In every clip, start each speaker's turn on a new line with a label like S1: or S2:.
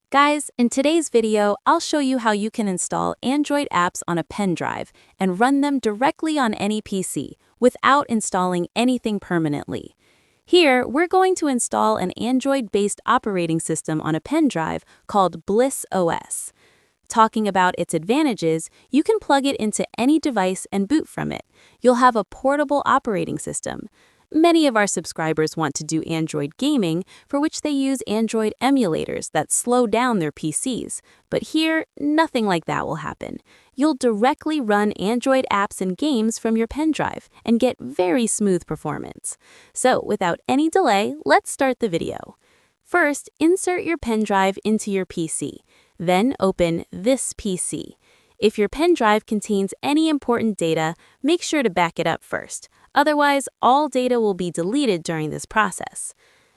S1: Guys, in today's video, I'll show you how you can install Android apps on a pen drive and run them directly on any PC without installing anything permanently. Here, we're going to install an Android-based operating system on a pen drive called Bliss OS. Talking about its advantages, you can plug it into any device and boot from it. You'll have a portable operating system. Many of our subscribers want to do Android gaming, for which they use Android emulators that slow down their PCs. But here, nothing like that will happen. You'll directly run Android apps and games from your pen drive and get very smooth performance. So, without any delay, let's start the video. First, insert your pen drive into your PC. Then open This PC. If your pen drive contains any important data, make sure to back it up first. Otherwise, all data will be deleted during this process.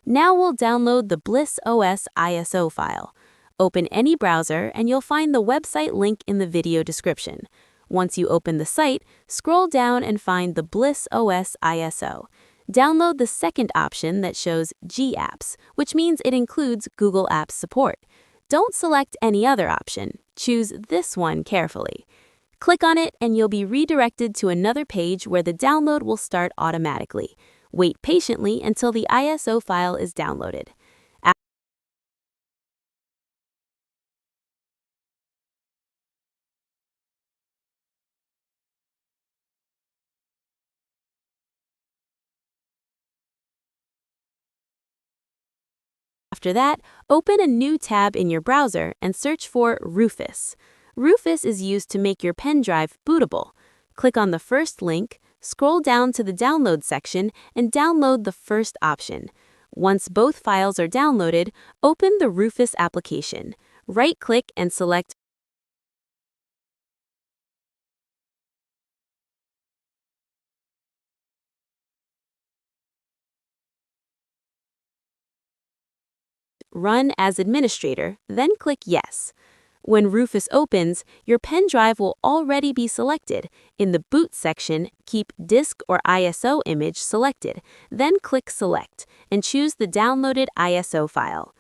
S1: Now we'll download the Bliss OS ISO file. Open any browser and you'll find the website link in the video description. Once you open the site, scroll down and find the Bliss OS ISO. Download the second option that shows G Apps, which means it includes Google Apps support. Don't select any other option. Choose this one carefully. Click on it and you'll be redirected to another page where the download will start automatically. Wait patiently until the ISO file is downloaded. After that, open a new tab in your browser and search for Rufus. Rufus is used to make your pen drive bootable. Click on the first link, scroll down to the download section, and download the first option. Once both files are downloaded, open the Rufus application. Right-click and select Run as Administrator, then click Yes. When Rufus opens, your pen drive will already be selected. In the Boot section, keep Disk or ISO image selected, then click Select, and choose the downloaded ISO file.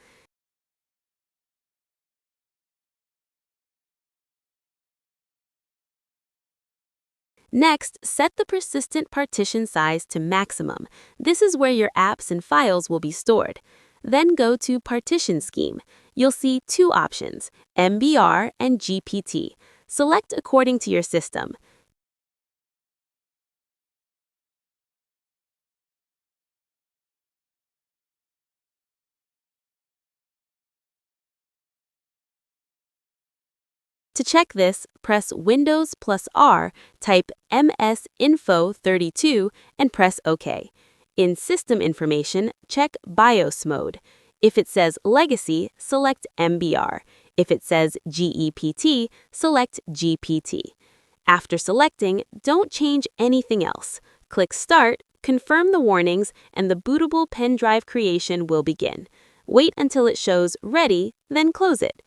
S1: Next, set the persistent partition size to maximum. This is where your apps and files will be stored. Then go to Partition Scheme. You'll see two options, MBR and GPT. Select according to your system. To check this, press Windows plus R, type MSInfo32, and press OK. In System Information, check BIOS mode. If it says Legacy, select MBR. If it says GEPT, select GPT. After selecting, don't change anything else. Click Start, confirm the warnings, and the bootable pen drive creation will begin. Wait until it shows Ready, then close it.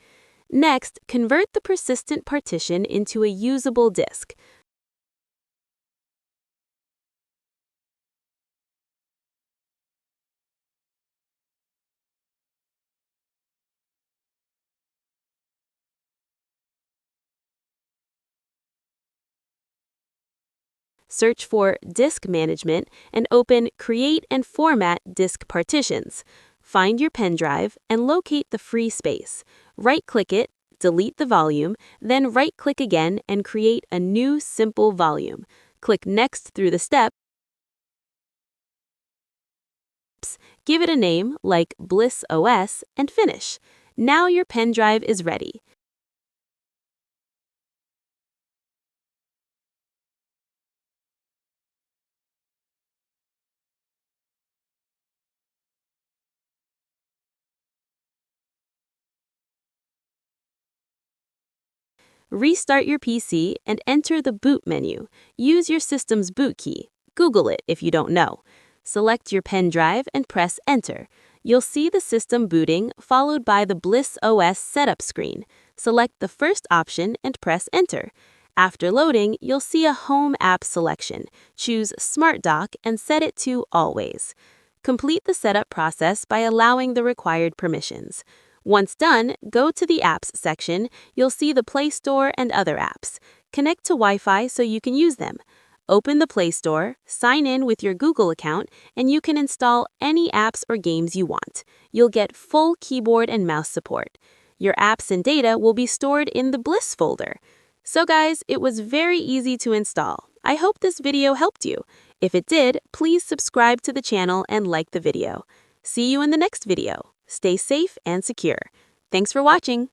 S1: Next, convert the persistent partition into a usable disk. Search for Disk Management and open Create and Format Disk Partitions. Find your pen drive and locate the free space. Right-click it, delete the volume, then right-click again and create a new simple volume. Click Next through the steps. Give it a name like Bliss OS and finish. Now your pen drive is ready. Restart your PC and enter the Boot menu. Use your system's boot key. Google it if you don't know. Select your pen drive and press Enter. You'll see the system booting, followed by the Bliss OS setup screen. Select the first option and press Enter. After loading, you'll see a Home App selection. Choose Smart Dock and set it to Always. Complete the setup process by allowing the required permissions. Once done, go to the Apps section. You'll see the Play Store and other apps. Connect to Wi-Fi so you can use them. Open the Play Store, sign in with your Google account, and you can install any apps or games you want. You'll get full keyboard and mouse support. Your apps and data will be stored in the Bliss folder. So guys, it was very easy to install. I hope this video helped you. If it did, please subscribe to the channel and like the video. See you in the next video. Stay safe and secure. Thanks for watching.